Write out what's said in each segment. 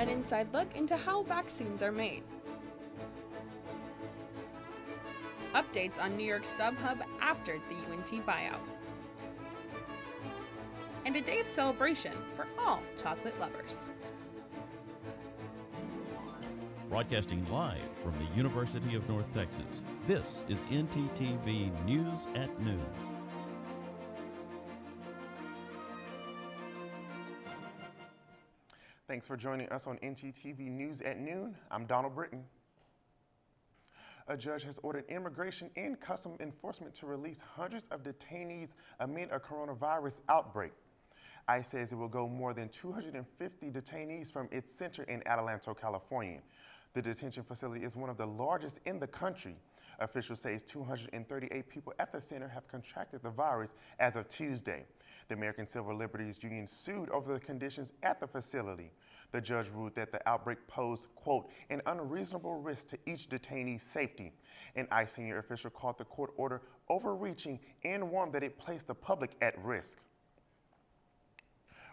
an inside look into how vaccines are made. Updates on New York's sub-hub after the UNT buyout. And a day of celebration for all chocolate lovers. Broadcasting live from the University of North Texas, this is ntTV News at Noon. Thanks for joining us on ntTV News at Noon. I'm Donald Britton. A judge has ordered Immigration and Customs Enforcement to release hundreds of detainees amid a coronavirus outbreak. ICE says it will go more than 250 detainees from its center in Adelanto, California. The detention facility is one of the largest in the country. Officials say 238 people at the center have contracted the virus as of Tuesday. The American Civil Liberties Union sued over the conditions at the facility. The judge ruled that the outbreak posed, quote, an unreasonable risk to each detainee's safety. An ICE senior official called the court order overreaching and warned that it placed the public at risk.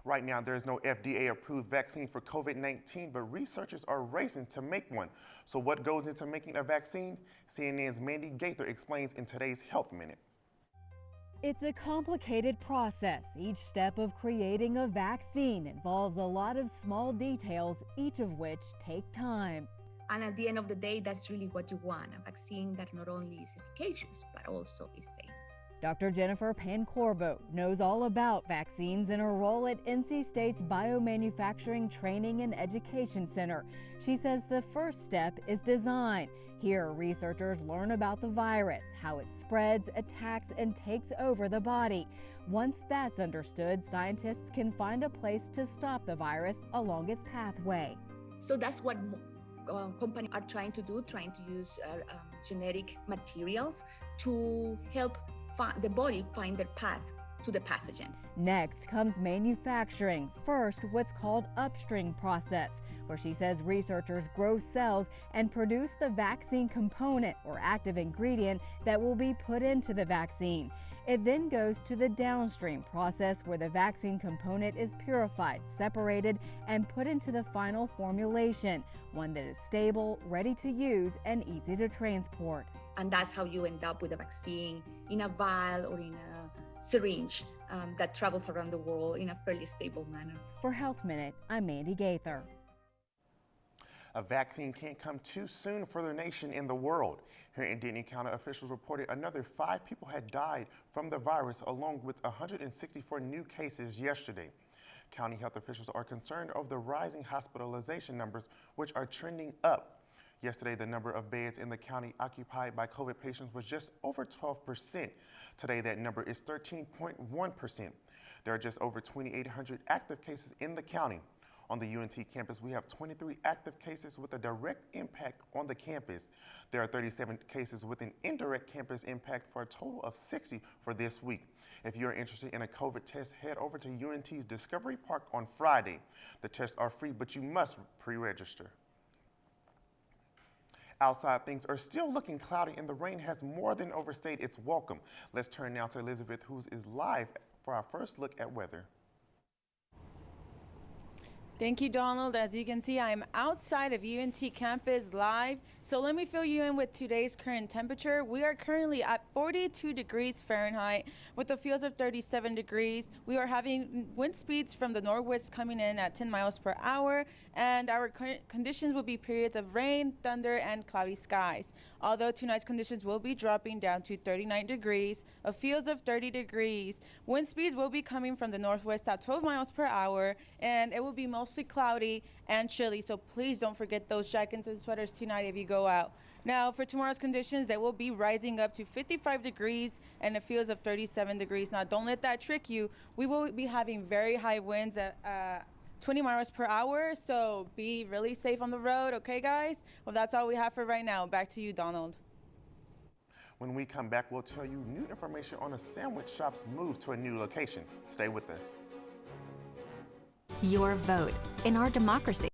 Right now, there is no FDA-approved vaccine for COVID-19, but researchers are racing to make one. So what goes into making a vaccine? CNN's Mandy Gaither explains in today's Health Minute. It's a complicated process. Each step of creating a vaccine involves a lot of small details, each of which take time. And at the end of the day, that's really what you want, a vaccine that not only is efficacious, but also is safe. Dr. Jennifer Pancorbo knows all about vaccines in her role at NC State's Biomanufacturing Training and Education Center. She says the first step is design. Here, researchers learn about the virus, how it spreads, attacks, and takes over the body. Once that's understood, scientists can find a place to stop the virus along its pathway. So that's what companies are trying to do, trying to use genetic materials to help the body find their path to the pathogen. Next comes manufacturing. First, what's called upstream process, where she says researchers grow cells and produce the vaccine component or active ingredient that will be put into the vaccine. It then goes to the downstream process where the vaccine component is purified, separated, and put into the final formulation, one that is stable, ready to use, and easy to transport. And that's how you end up with a vaccine in a vial or in a syringe that travels around the world in a fairly stable manner. For Health Minute, I'm Mandy Gaither. A vaccine can't come too soon for the nation and the world. Here in Denton County, officials reported another 5 people had died from the virus, along with 164 new cases yesterday. County health officials are concerned over the rising hospitalization numbers, which are trending up. Yesterday, the number of beds in the county occupied by COVID patients was just over 12%. Today, that number is 13.1%. There are just over 2,800 active cases in the county. On the UNT campus, we have 23 active cases with a direct impact on the campus. There are 37 cases with an indirect campus impact for a total of 60 for this week. If you're interested in a COVID test, head over to UNT's Discovery Park on Friday. The tests are free, but you must pre-register. Outside, things are still looking cloudy and the rain has more than overstayed its welcome. Let's turn now to Elizabeth, who is live for our first look at weather. Thank you, Donald. As you can see, I'm outside of UNT campus live. So let me fill you in with today's current temperature. We are currently at 42 degrees Fahrenheit with the feels of 37 degrees. We are having wind speeds from the northwest coming in at 10 miles per hour, and our conditions will be periods of rain, thunder, and cloudy skies. Although tonight's conditions will be dropping down to 39 degrees, a feels of 30 degrees. Wind speeds will be coming from the northwest at 12 miles per hour, and it will be mostly cloudy and chilly, so please don't forget those jackets and sweaters tonight if you go out. Now for tomorrow's conditions, they will be rising up to 55 degrees and it feels of 37 degrees. Now don't let that trick you. We will be having very high winds at 20 miles per hour, so be really safe on the road, okay guys? Well, that's all we have for right now. Back to you, Donald. When we come back, we'll tell you new information on a sandwich shop's move to a new location. Stay with us. Your vote in our democracy.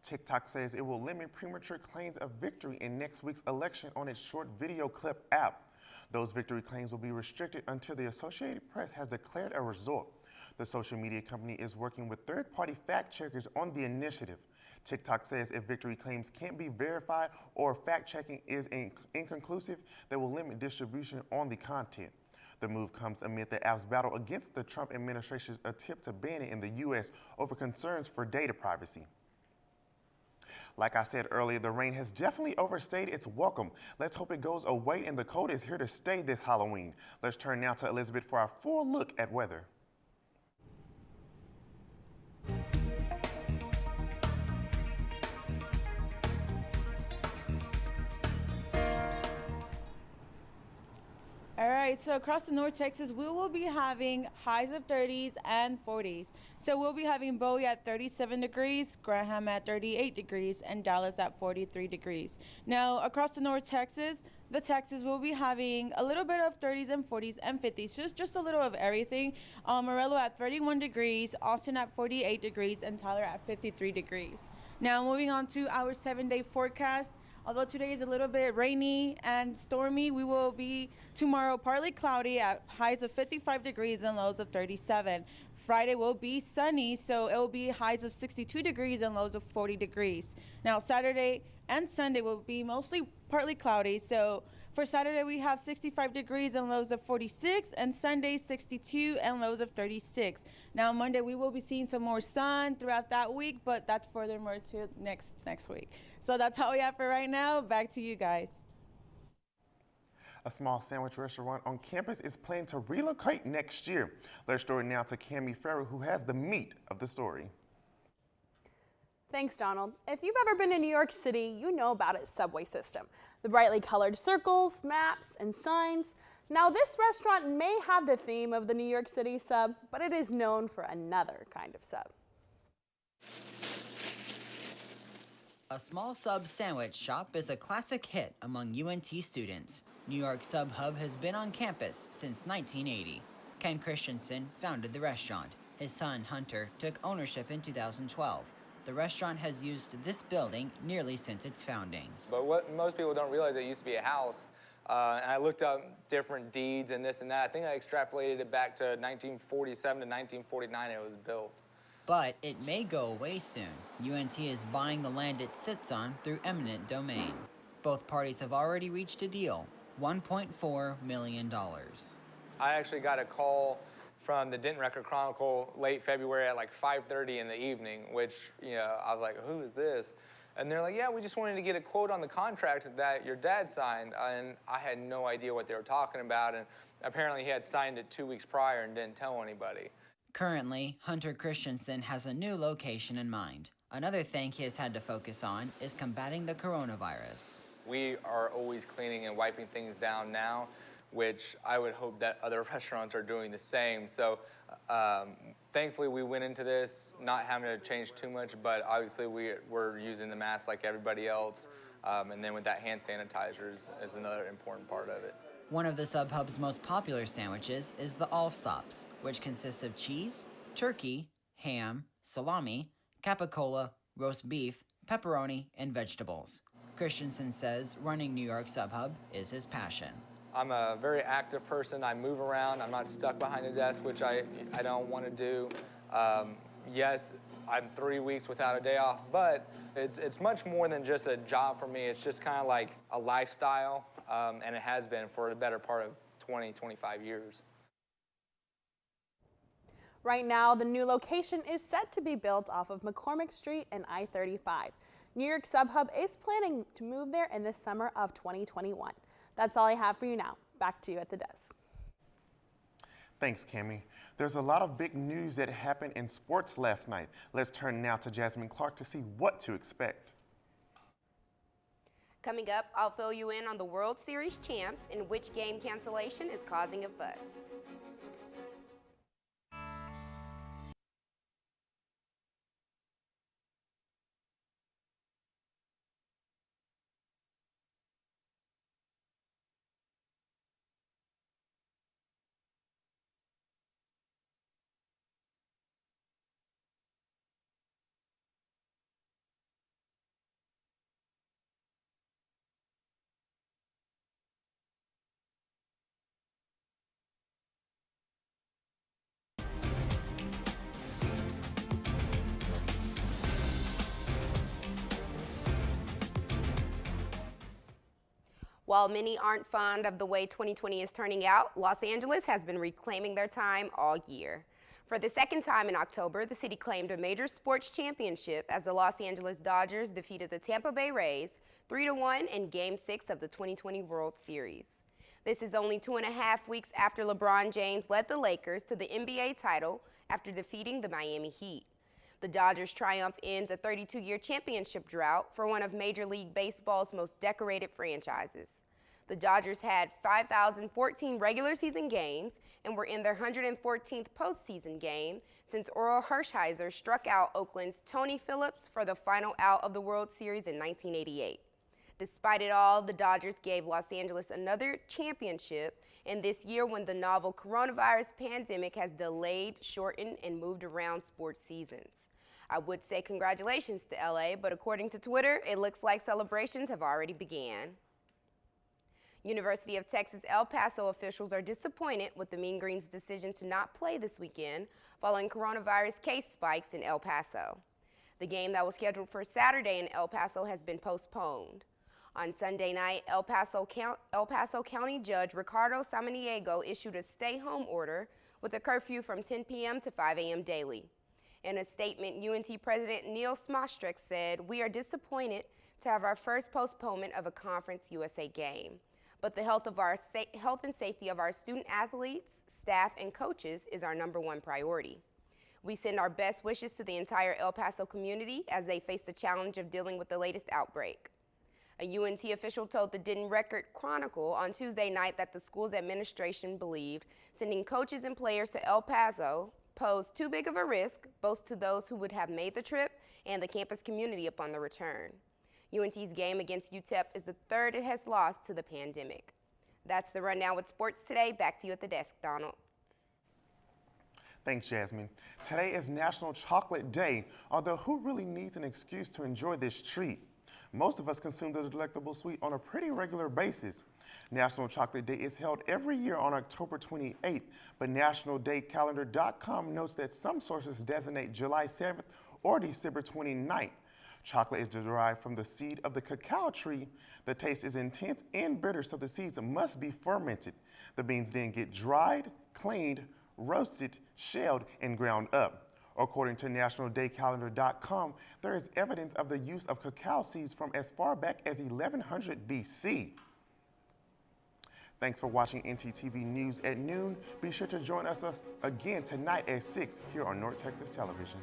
TikTok says it will limit premature claims of victory in next week's election on its short video clip app. Those victory claims will be restricted until the Associated Press has declared a result. The social media company is working with third-party fact-checkers on the initiative. TikTok says if victory claims can't be verified or fact-checking is inconclusive, they will limit distribution on the content. The move comes amid the app's battle against the Trump administration's attempt to ban it in the U.S. over concerns for data privacy. Like I said earlier, the rain has definitely overstayed its welcome. Let's hope it goes away and the cold is here to stay this Halloween. Let's turn now to Elizabeth for our full look at weather. All right, so across the North Texas, we will be having highs of 30s and 40s. So we'll be having Bowie at 37 degrees, Graham at 38 degrees, and Dallas at 43 degrees. Now, across the North Texas, will be having a little bit of 30s and 40s and 50s, just a little of everything. Morello at 31 degrees, Austin at 48 degrees, and Tyler at 53 degrees. Now, moving on to our 7-day forecast. Although today is a little bit rainy and stormy, we will be tomorrow partly cloudy at highs of 55 degrees and lows of 37. Friday will be sunny, so it will be highs of 62 degrees and lows of 40 degrees. Now, Saturday and Sunday will be mostly partly cloudy, so for Saturday we have 65 degrees and lows of 46, and Sunday 62 and lows of 36. Now, Monday we will be seeing some more sun throughout that week, but that's furthermore to next week. So that's all we have for right now. Back to you guys. A small sandwich restaurant on campus is planning to relocate next year. Let's story now to Cammie Farrow, who has the meat of the story. Thanks, Donald. If you've ever been to New York City, you know about its subway system. The brightly colored circles, maps, and signs. Now, this restaurant may have the theme of the New York City sub, but it is known for another kind of sub. A small sub sandwich shop is a classic hit among UNT students. New York Sub Hub has been on campus since 1980. Ken Christensen founded the restaurant. His son, Hunter, took ownership in 2012. The restaurant has used this building nearly since its founding. But what most people don't realize, it used to be a house. And I looked up different deeds and this and that. I think I extrapolated it back to 1947 to 1949 it was built. But it may go away soon. UNT is buying the land it sits on through eminent domain. Both parties have already reached a deal, $1.4 million. I actually got a call from the Denton Record Chronicle late February at like 5:30 in the evening, which, I was like, who is this? And they're like, yeah, we just wanted to get a quote on the contract that your dad signed. And I had no idea what they were talking about. And apparently he had signed it 2 weeks prior and didn't tell anybody. Currently, Hunter Christensen has a new location in mind. Another thing he has had to focus on is combating the coronavirus. We are always cleaning and wiping things down now, which I would hope that other restaurants are doing the same. So thankfully we went into this not having to change too much, but obviously we're using the mask like everybody else. And then with that, hand sanitizers is another important part of it. One of the Sub Hub's most popular sandwiches is the All Stops, which consists of cheese, turkey, ham, salami, capicola, roast beef, pepperoni, and vegetables. Christensen says running New York Sub Hub is his passion. I'm a very active person. I move around. I'm not stuck behind a desk, which I don't want to do. Yes, I'm 3 weeks without a day off, but it's much more than just a job for me. It's just kind of like a lifestyle, and it has been for the better part of 20, 25 years. Right now, the new location is set to be built off of McCormick Street and I-35. New York Sub Hub is planning to move there in the summer of 2021. That's all I have for you now. Back to you at the desk. Thanks, Cammie. There's a lot of big news that happened in sports last night. Let's turn now to Jasmine Clark to see what to expect. Coming up, I'll fill you in on the World Series champs and which game cancellation is causing a fuss. While many aren't fond of the way 2020 is turning out, Los Angeles has been reclaiming their time all year. For the second time in October, the city claimed a major sports championship as the Los Angeles Dodgers defeated the Tampa Bay Rays 3-1 in Game 6 of the 2020 World Series. This is only 2.5 weeks after LeBron James led the Lakers to the NBA title after defeating the Miami Heat. The Dodgers' triumph ends a 32-year championship drought for one of Major League Baseball's most decorated franchises. The Dodgers had 5,014 regular season games and were in their 114th postseason game since Orel Hershiser struck out Oakland's Tony Phillips for the final out of the World Series in 1988. Despite it all, the Dodgers gave Los Angeles another championship, and this year when the novel coronavirus pandemic has delayed, shortened, and moved around sports seasons. I would say congratulations to LA, but according to Twitter, it looks like celebrations have already began. University of Texas El Paso officials are disappointed with the Mean Green's decision to not play this weekend following coronavirus case spikes in El Paso. The game that was scheduled for Saturday in El Paso has been postponed. On Sunday night, El Paso County Judge Ricardo Samaniego issued a stay-home order with a curfew from 10 p.m. to 5 a.m. daily. In a statement, UNT President Neil Smostrek said, "We are disappointed to have our first postponement of a Conference USA game. But the health and safety of our student athletes, staff, and coaches is our #1 priority. We send our best wishes to the entire El Paso community as they face the challenge of dealing with the latest outbreak." A UNT official told the Denton Record Chronicle on Tuesday night that the school's administration believed sending coaches and players to El Paso posed too big of a risk, both to those who would have made the trip and the campus community upon the return. UNT's game against UTEP is the third it has lost to the pandemic. That's the rundown with sports today. Back to you at the desk, Donald. Thanks, Jasmine. Today is National Chocolate Day, although who really needs an excuse to enjoy this treat? Most of us consume the delectable sweet on a pretty regular basis. National Chocolate Day is held every year on October 28th, but NationalDayCalendar.com notes that some sources designate July 7th or December 29th. Chocolate is derived from the seed of the cacao tree. The taste is intense and bitter, so the seeds must be fermented. The beans then get dried, cleaned, roasted, shelled, and ground up. According to NationalDayCalendar.com, there is evidence of the use of cacao seeds from as far back as 1100 BC. Thanks for watching ntTV News at noon. Be sure to join us again tonight at 6 here on North Texas Television.